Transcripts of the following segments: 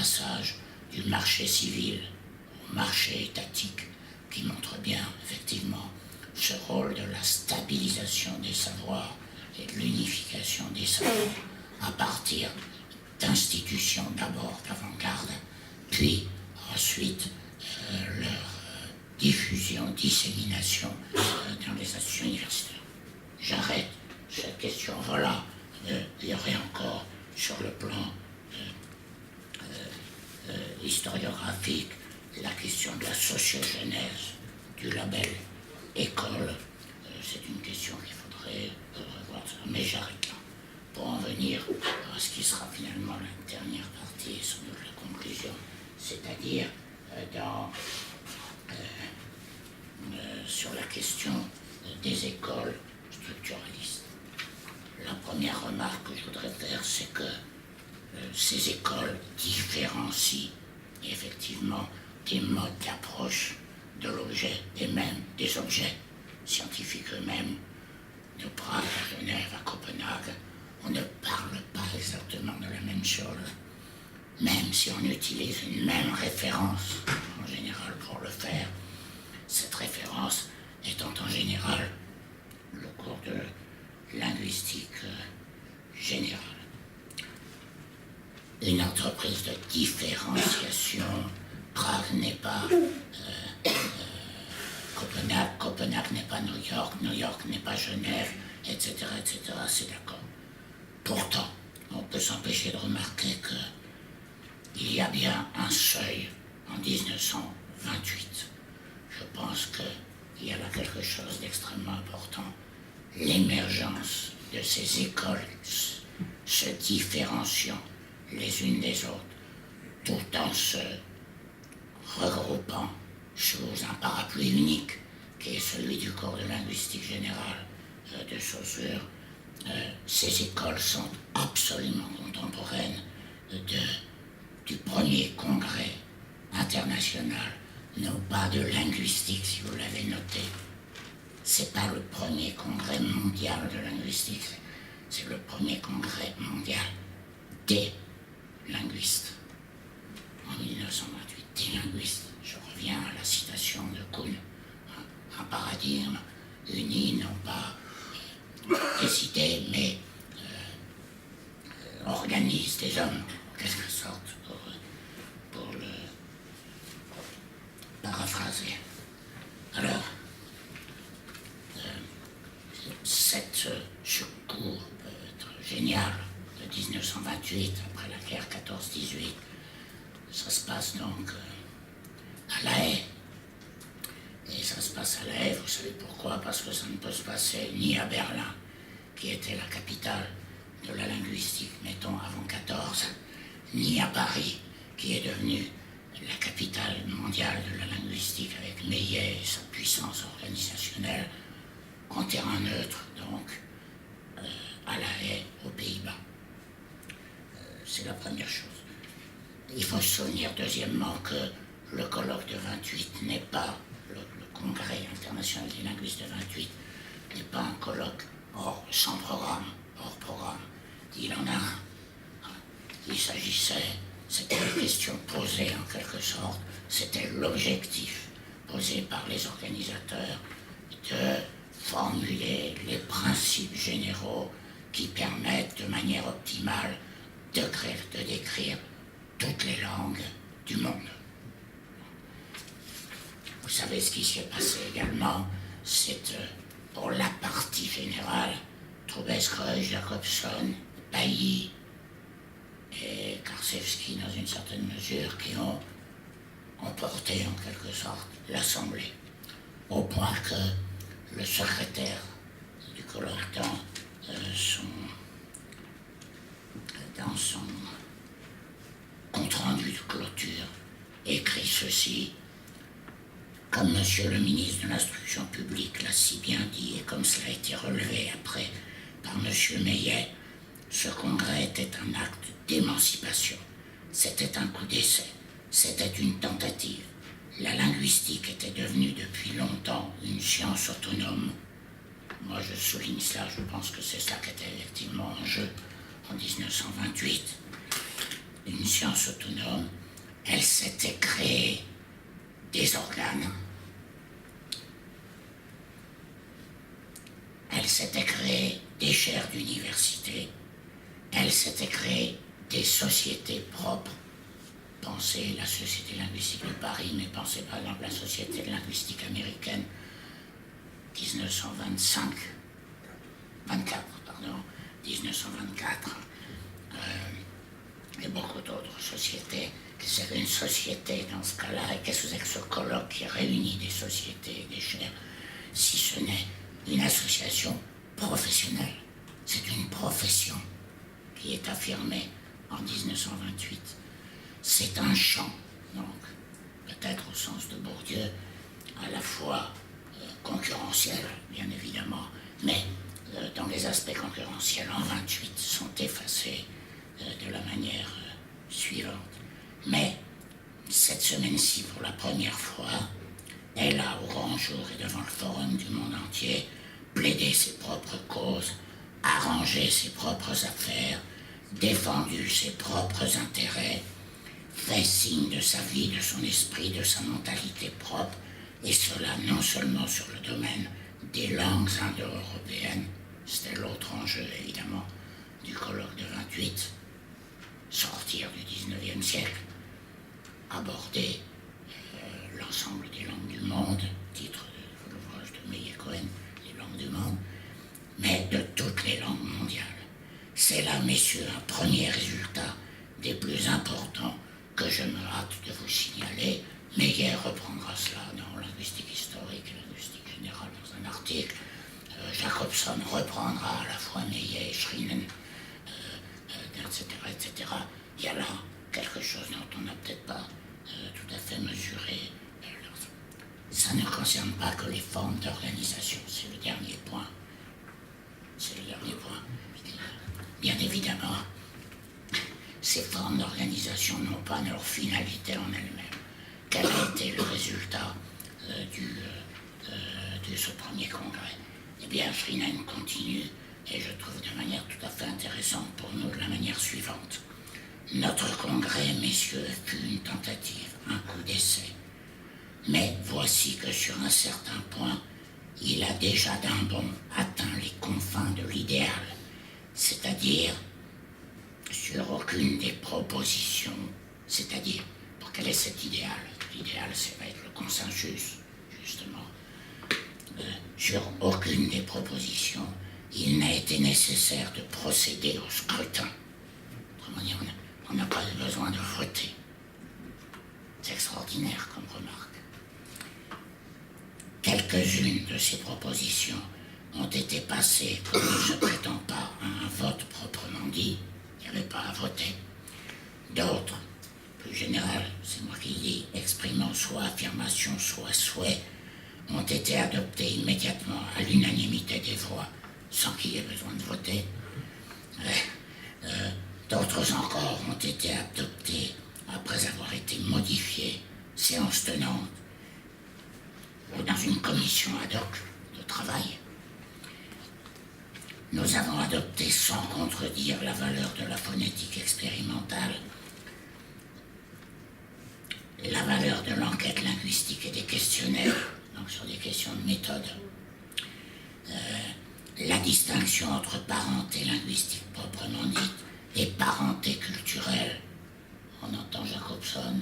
passage du marché civil au marché étatique, qui montre bien, effectivement, ce rôle de la stabilisation des savoirs et de l'unification des savoirs à partir d'institutions d'abord d'avant-garde, puis ensuite leur diffusion, dissémination dans les institutions universitaires. J'arrête cette question. Voilà, il y aurait encore sur le plan historiographique la question de la sociogenèse du label école. C'est une question qu'il faudrait revoir, mais j'arrête là. Pour en venir à ce qui sera finalement la dernière partie et sans doute la conclusion, c'est-à-dire sur la question des écoles structuralistes. La première remarque que je voudrais faire, c'est que ces écoles différencient effectivement des modes d'approche de l'objet et même des objets scientifiques eux-mêmes. De Prague à Genève à Copenhague, on ne parle pas exactement de la même chose, même si on utilise une même référence en général pour le faire. Cette référence étant en général le cours de linguistique générale. Une entreprise de différenciation. Prague n'est pas Copenhague, Copenhague n'est pas New York, New York n'est pas Genève, etc., etc., c'est d'accord. Pourtant, on peut s'empêcher de remarquer qu'il y a bien un seuil en 1928. Je pense qu'il y a là quelque chose d'extrêmement important. L'émergence de ces écoles se différenciant les unes des autres, tout en se regroupant sous un parapluie unique, qui est celui du cours de linguistique générale de Saussure. Ces écoles sont absolument contemporaines du premier congrès international, non pas de linguistique, si vous l'avez noté. C'est pas le premier congrès mondial de linguistique, c'est le premier congrès mondial des linguistes. En 1928, des linguistes. Je reviens à la citation de Kuhn. Un paradigme uni, non pas des idées, mais organise des hommes, en quelque sorte, pour le paraphraser. Alors, ce cours génial de 1928, après la guerre 14-18, ça se passe donc à La Haye. Et ça se passe à La Haye, vous savez pourquoi? Parce que ça ne peut se passer ni à Berlin, qui était la capitale de la linguistique, mettons, avant 14, ni à Paris, qui est devenue la capitale mondiale de la linguistique avec Meillet et sa puissance organisationnelle, en terrain neutre, donc, à La Haye, aux Pays-Bas. C'est la première chose. Il faut se souvenir, deuxièmement, que le colloque de 28 n'est pas, le congrès international des linguistes de 28, n'est pas un colloque sans programme, hors programme. Il en a un. Il s'agissait, c'était la question posée en quelque sorte, c'était l'objectif posé par les organisateurs de formuler les principes généraux qui permettent de manière optimale de décrire toutes les langues du monde. Vous savez ce qui s'est passé également, c'est pour la partie générale, Trubetskoy, Jacobson, Bailly et Karczewski, dans une certaine mesure, qui ont emporté en quelque sorte l'Assemblée, au point que le secrétaire du colloque dans son compte-rendu de clôture, écrit ceci: comme Monsieur le ministre de l'Instruction publique l'a si bien dit, et comme cela a été relevé après par Monsieur Meillet, ce congrès était un acte d'émancipation. C'était un coup d'essai, c'était une tentative. La linguistique était devenue depuis longtemps une science autonome. Moi, je souligne cela, je pense que c'est cela qui était effectivement en jeu en 1928. une science autonome, elle s'était créée des organes, elle s'était créée des chaires d'université, elle s'était créée des sociétés propres. Pensez la Société linguistique de Paris, mais pensez par exemple la Société linguistique américaine, 1924, pardon, 1924, et beaucoup d'autres sociétés. C'est une société dans ce cas-là, et qu'est-ce que c'est que ce colloque qui réunit des sociétés et des chaires, si ce n'est une association professionnelle. C'est une profession qui est affirmée en 1928. C'est un champ, donc, peut-être au sens de Bourdieu, à la fois concurrentiel, bien évidemment, mais dont les aspects concurrentiels en 28 sont effacés de la manière suivante. Mais cette semaine-ci, pour la première fois, elle a, au grand jour et devant le forum du monde entier, plaidé ses propres causes, arrangé ses propres affaires, défendu ses propres intérêts, fait signe de sa vie, de son esprit, de sa mentalité propre, et cela non seulement sur le domaine des langues indo-européennes, c'était l'autre enjeu évidemment du colloque de 28, sortir du 19e siècle, aborder l'ensemble des langues du monde, titre de l'ouvrage de Meyer Cohen, les langues du monde, mais de toutes les langues mondiales. C'est là, messieurs, un premier résultat des plus importants que je me hâte de vous signaler. Meyer reprendra cela dans Linguistique historique et Linguistique générale dans un article. Jacobson reprendra à la fois Meyer, Schrinen, etc., etc. Il y a là quelque chose dont on n'a peut-être pas tout à fait mesuré. Ça ne concerne pas que les formes d'organisation, c'est le dernier point. C'est le dernier point. Bien évidemment, ces formes d'organisation n'ont pas leur finalité en elles-mêmes. Quel a été le résultat de ce premier congrès? Eh bien, Schrinen continue, et je trouve de manière tout à fait intéressante pour nous de la manière suivante. Notre congrès, messieurs, fut une tentative, un coup d'essai. Mais voici que sur un certain point, il a déjà d'un bond atteint les confins de l'idéal, c'est-à-dire sur aucune des propositions, c'est-à-dire, pour quel est cet idéal? L'idéal, ça va être le consensus, justement. Sur aucune des propositions, il n'a été nécessaire de procéder au scrutin. Autrement dit, on n'a pas besoin de voter. C'est extraordinaire comme remarque. Quelques-unes de ces propositions ont été passées, comme ne se prétend pas, à un vote proprement dit. Il n'y avait pas à voter. D'autres, plus générales, c'est moi qui dis, exprimant soit affirmation, soit souhait, ont été adoptées immédiatement à l'unanimité des voix, sans qu'il y ait besoin de voter. D'autres encore ont été adoptées après avoir été modifiées, séance tenante, ou dans une commission ad hoc de travail. Nous avons adopté sans contredire la valeur de la phonétique expérimentale, la valeur de l'enquête linguistique et des questionnaires, donc sur des questions de méthode, la distinction entre parenté linguistique proprement dite et parenté culturelle. On entend Jacobson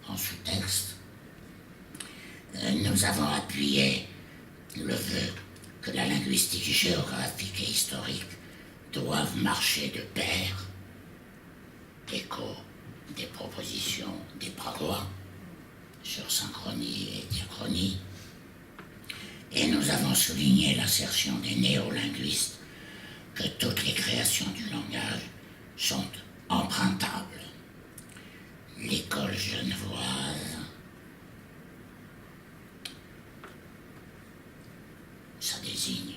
en sous-texte. Nous avons appuyé le vœu que la linguistique géographique et historique doivent marcher de pair, écho des propositions des Pragois sur synchronie et diachronie, et nous avons souligné l'assertion des néolinguistes que toutes les créations du langage sont empruntables. L'école genevoise, ça désigne,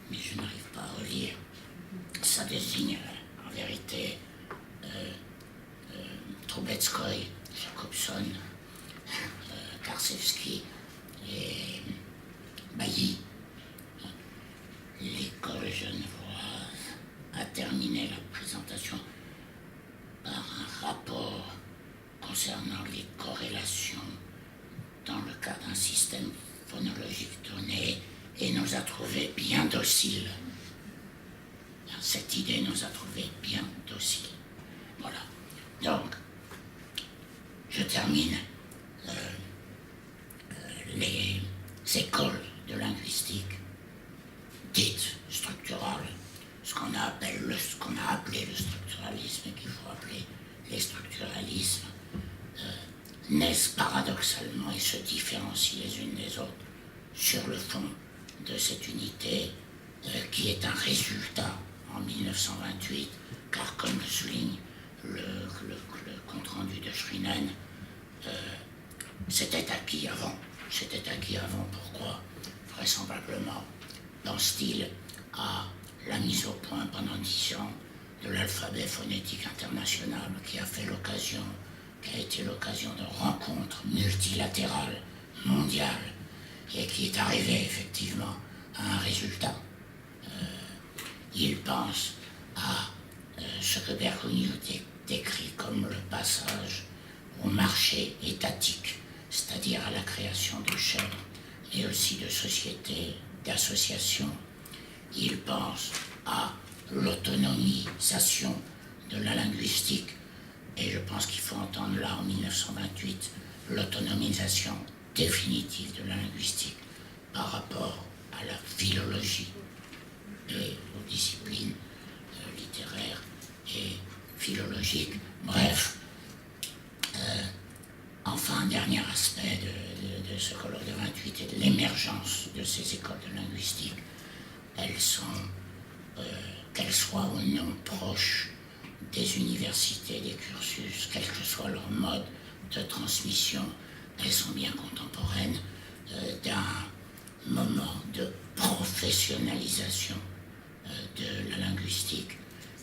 mais je n'arrive pas à relire, ça désigne en vérité Trubetskoy, Jacobson, Karczewski et Bailly. L'école genevoise a terminé la présentation par concernant les corrélations dans le cas d'un système phonologique donné et nous a trouvé bien dociles. Cette idée nous a trouvé bien dociles. Voilà. Donc, je termine les écoles de linguistique dites structurales, ce qu'on a appelé le structuralisme et qu'il faut appeler les structuralismes, naissent paradoxalement et se différencient les unes des autres sur le fond de cette unité qui est un résultat en 1928, car comme le souligne le compte-rendu de Schrinen, c'était acquis avant. C'était acquis avant, pourquoi? Vraisemblablement, pense-t-il à la mise au point pendant 10 ans de l'alphabet phonétique international qui a été l'occasion de rencontres multilatérales, mondiales, et qui est arrivé effectivement à un résultat. Il pense à ce que Bergogneau décrit comme le passage au marché étatique, c'est-à-dire à la création de chaînes, mais aussi de sociétés, d'associations. Il pense à l'autonomisation de la linguistique, et je pense qu'il faut entendre là, en 1928, l'autonomisation définitive de la linguistique par rapport à la philologie et aux disciplines littéraires et philologiques. Bref, enfin, un dernier aspect de ce colloque de 28 est l'émergence de ces écoles de linguistique. Elles sont, qu'elles soient ou non proches des universités, des cursus, quel que soit leur mode de transmission, elles sont bien contemporaines d'un moment de professionnalisation de la linguistique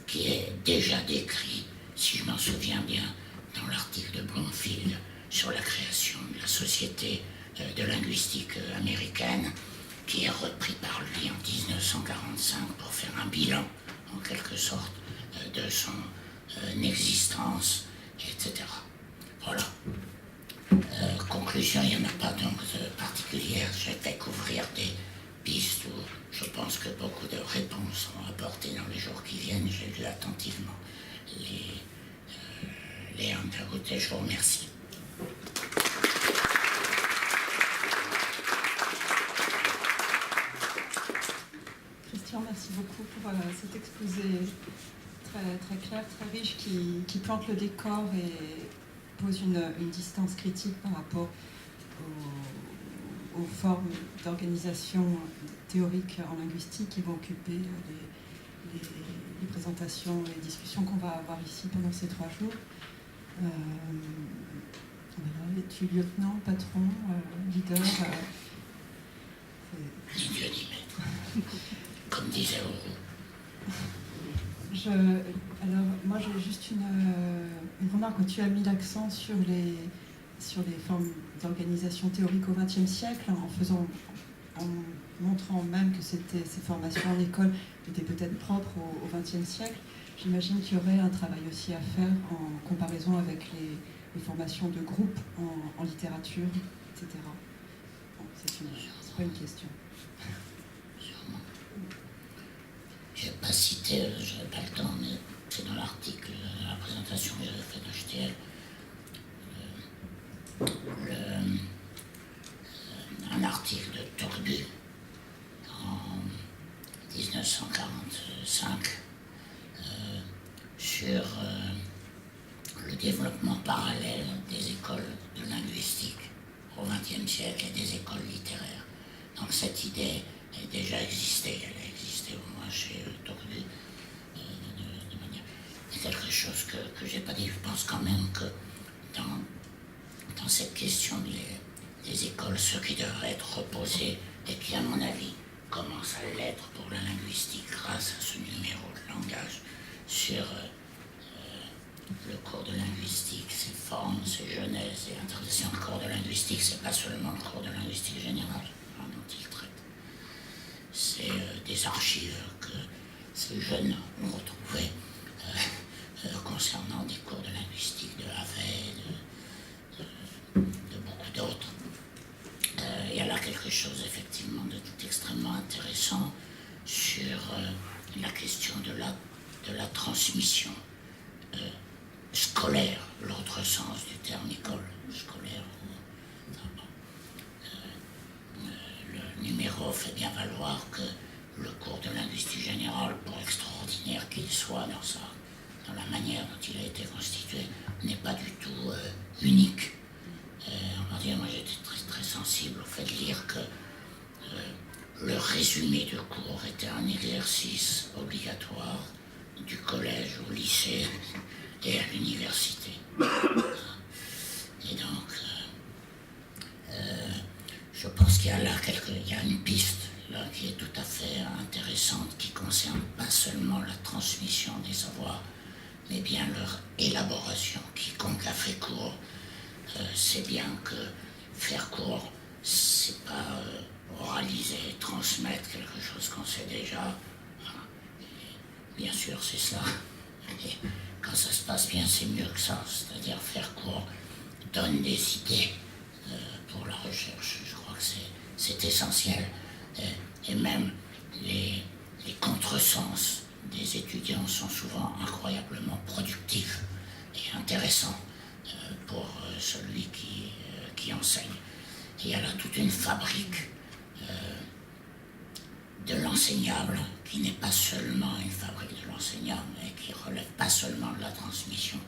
qui est déjà décrit, si je m'en souviens bien, dans l'article de Bloomfield sur la création de la Société de linguistique américaine, qui est repris par lui en 1945 pour faire un bilan, en quelque sorte, de son existence, etc. Voilà. Conclusion, il n'y en a pas donc particulière. Je vais couvrir des pistes où je pense que beaucoup de réponses seront apportées dans les jours qui viennent. J'ai lu attentivement les interroutes et je vous remercie. Christian, merci beaucoup pour cet exposé très, très clair, très riche, qui plante le décor et pose une distance critique par rapport aux formes d'organisation théorique en linguistique qui vont occuper les présentations et les discussions qu'on va avoir ici pendant ces 3 jours. Es-tu lieutenant, patron, leader Ni Dieu ni maître, comme disait Aurore. Alors, moi, j'ai juste une remarque où tu as mis l'accent sur les formes d'organisation théorique au XXe siècle, en montrant même que ces formations en école étaient peut-être propres au XXe siècle. J'imagine qu'il y aurait un travail aussi à faire en comparaison avec les formations de groupe en littérature, etc. Bon, c'est pas une question. Sûrement. Je n'ai pas cité, je n'avais pas le temps, mais c'est dans l'article, dans la présentation que j'avais faite d'HTL, un article de Torbu en 1945 sur le développement parallèle des écoles de linguistique au XXe siècle et des écoles littéraires. Donc cette idée a déjà existé, elle a existé au moins chez Torbu de manière... C'est quelque chose que j'ai pas dit. Je pense quand même que dans cette question des écoles, ce qui devrait être reposé, et qui à mon avis commence à l'être pour la linguistique grâce à ce numéro de langage sur le cours de linguistique, ses formes, ses genèses et interprétation. Le cours de linguistique, c'est pas seulement le cours de linguistique générale dont il traite. C'est des archives que ces jeunes ont retrouvées concernant des cours de linguistique de Havet, chose effectivement de tout extrêmement intéressant sur la question de la transmission scolaire, l'autre sens du terme école, scolaire. Le numéro fait bien valoir que le cours de linguistique générale, pour extraordinaire qu'il soit dans la manière dont il a été constitué, n'est pas du tout unique. On va dire, moi j'étais très, très sensible au fait de lire que le résumé de cours était un exercice obligatoire du collège au lycée et à l'université. Et donc, je pense qu'il y a là il y a une piste là qui est tout à fait intéressante, qui concerne pas seulement la transmission des savoirs, mais bien leur élaboration. Quiconque a fait cours sait bien que faire cours, c'est pas oraliser, transmettre quelque chose qu'on sait déjà. Bien sûr, c'est ça. Et quand ça se passe bien, c'est mieux que ça. C'est-à-dire faire cours donne des idées pour la recherche. Je crois que c'est essentiel. Et même les contresens des étudiants sont souvent incroyablement productifs et intéressants pour celui qui enseigne. Et il y a là toute une fabrique de l'enseignable qui n'est pas seulement une fabrique de l'enseignant, mais qui relève pas seulement de la transmission,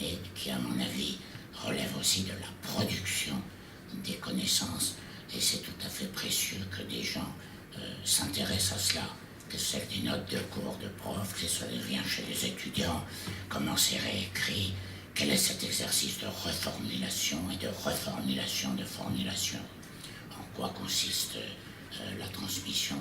mais qui, à mon avis, relève aussi de la production des connaissances. Et c'est tout à fait précieux que des gens s'intéressent à cela, que celle des notes de cours de prof, que ça devient chez les étudiants, comment c'est réécrit, quel est cet exercice de reformulation et de reformulation de formulation, en quoi consiste la transmission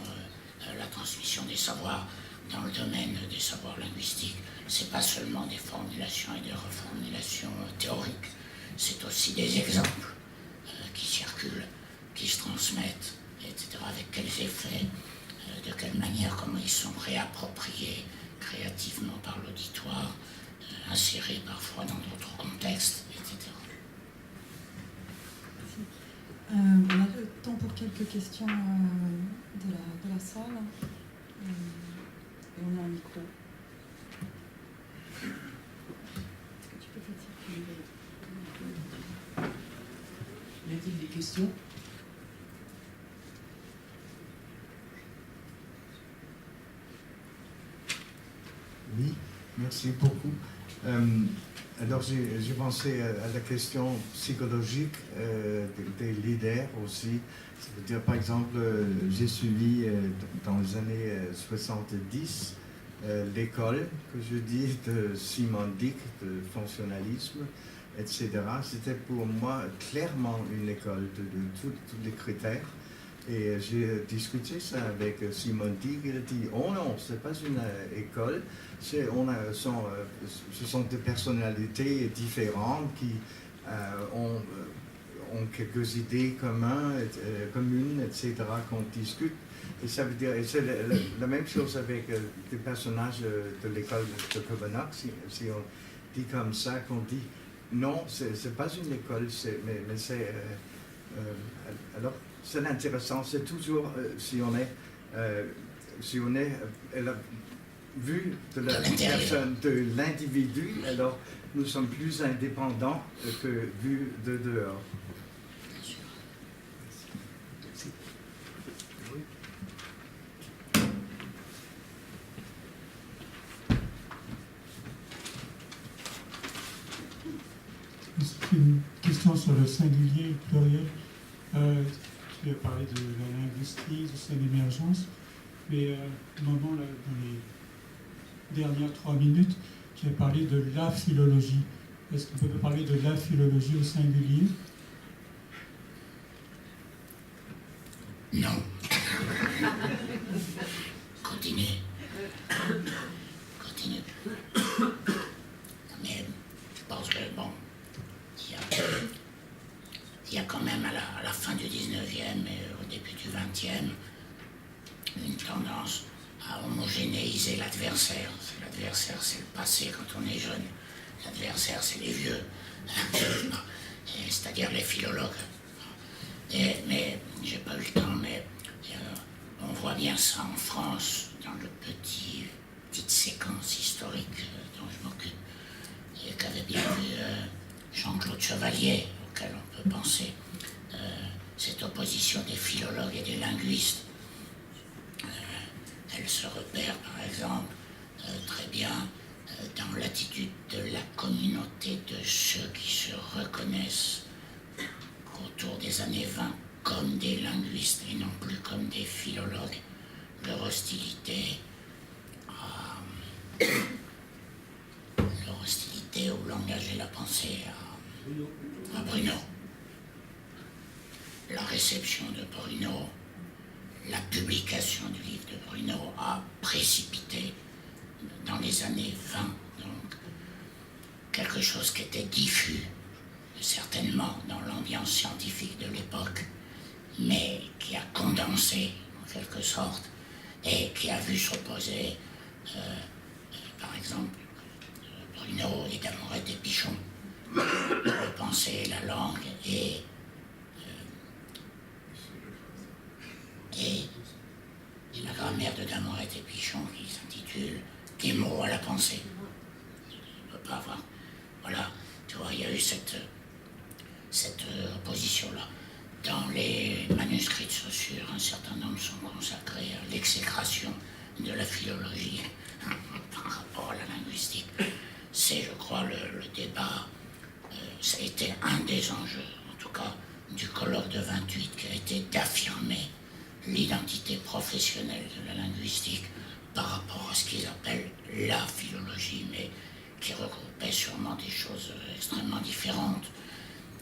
des savoirs dans le domaine des savoirs linguistiques. C'est pas seulement des formulations et des reformulations théoriques, c'est aussi des exemples qui circulent, qui se transmettent, etc. Avec quels effets, de quelle manière, comment ils sont réappropriés créativement par l'auditoire, insérés parfois dans d'autres contextes, etc. On a le temps pour quelques questions de la salle. Et on a un micro. Est-ce que tu peux faire circuler? Y a-t-il des questions? Oui, merci beaucoup. Alors j'ai pensé à la question psychologique des leaders aussi. Ça veut dire, par exemple, j'ai suivi dans les années 70 l'école, que je dis, de sémantique, de fonctionnalisme, etc. C'était pour moi clairement une école de tous les critères. Et j'ai discuté ça avec Simon Dick. Il a dit, oh non, ce n'est pas une école, ce sont des personnalités différentes qui ont quelques idées communes, etc., qu'on discute. Et ça veut dire, et c'est la même chose avec des personnages de l'école de Copenhague, si on dit comme ça, qu'on dit, non, c'est pas une école, mais c'est... alors, c'est intéressant, c'est toujours, si on est vu de la personne, de l'individu, alors nous sommes plus indépendants que vu de dehors. C'est une question sur le singulier et le pluriel. Tu as parlé de la linguistique, de son émergence, mais à un moment, là, dans les dernières 3 minutes, tu as parlé de la philologie. Est-ce qu'on peut parler de la philologie au singulier? Non. Continue. Mais je pense que, bon, il y a quand même à la fin du 19e et au début du 20e une tendance à homogénéiser l'adversaire. L'adversaire, c'est le passé quand on est jeune. L'adversaire, c'est les vieux, c'est-à-dire les philologues. Mais j'ai pas eu le temps, bien ça en France, dans le petite séquence historique dont je m'occupe, et qu'avait bien vu Jean-Claude Chevalier, auquel on peut penser cette opposition des philologues et des linguistes. Elle se repère, par exemple, très bien dans l'attitude de la communauté de ceux qui se reconnaissent autour des années 20 comme des linguistes et non plus comme des philologues, leur hostilité au langage et la pensée à Bruno. La réception de Bruno, la publication du livre de Bruno a précipité dans les années 20, donc, quelque chose qui était diffus, certainement dans l'ambiance scientifique de l'époque, mais qui a condensé, en quelque sorte, et qui a vu s'opposer, par exemple, Bruno et Damorette et Pichon, le penser, la langue et la grammaire de Damorette et Pichon qui s'intitule Des mots à la pensée. On ne peut pas avoir. Voilà, tu vois, il y a eu cette opposition-là. Dans les manuscrits de Saussure, un certain nombre sont consacrés à l'exécration de la philologie par rapport à la linguistique. C'est, je crois, le débat, ça a été un des enjeux, en tout cas, du colloque de 28, qui a été d'affirmer l'identité professionnelle de la linguistique par rapport à ce qu'ils appellent la philologie, mais qui regroupait sûrement des choses extrêmement différentes.